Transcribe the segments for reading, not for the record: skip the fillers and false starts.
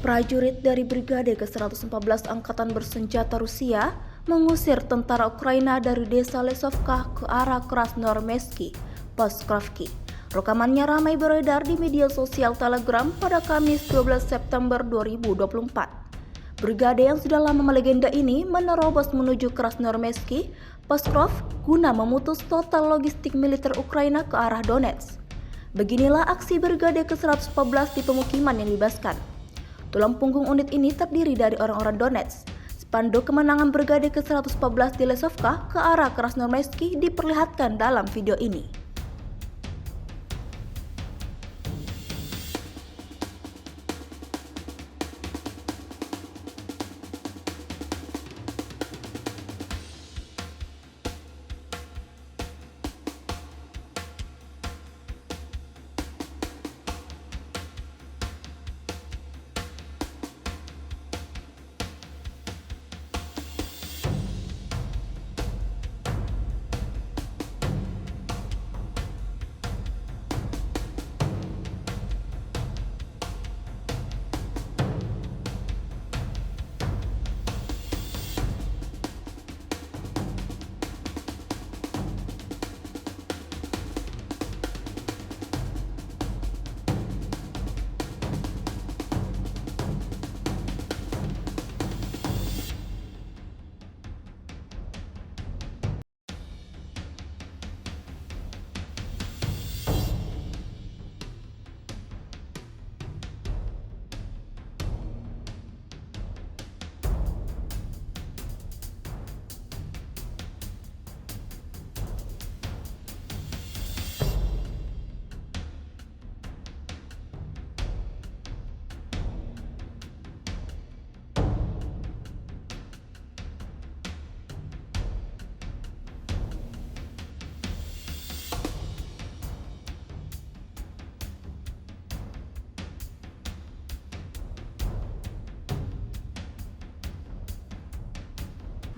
Prajurit dari Brigade ke-114 Angkatan Bersenjata Rusia mengusir tentara Ukraina dari desa Lesovka ke arah Krasnoarmeysk, Pokrovki. Rekamannya ramai beredar di media sosial Telegram pada Kamis 12 September 2024. Brigade yang sudah lama melegenda ini menerobos menuju Krasnoarmeysk, Pokrov guna memutus total logistik militer Ukraina ke arah Donetsk. Beginilah aksi Brigade ke-114 di pemukiman yang dibebaskan. Tulang punggung unit ini terdiri dari orang-orang Donetsk. Spanduk kemenangan Brigade ke-114 di Lesovka ke arah Krasnoarmeysk diperlihatkan dalam video ini.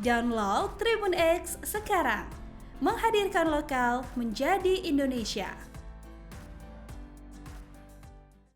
Download Tribun X sekarang, menghadirkan lokal menjadi Indonesia.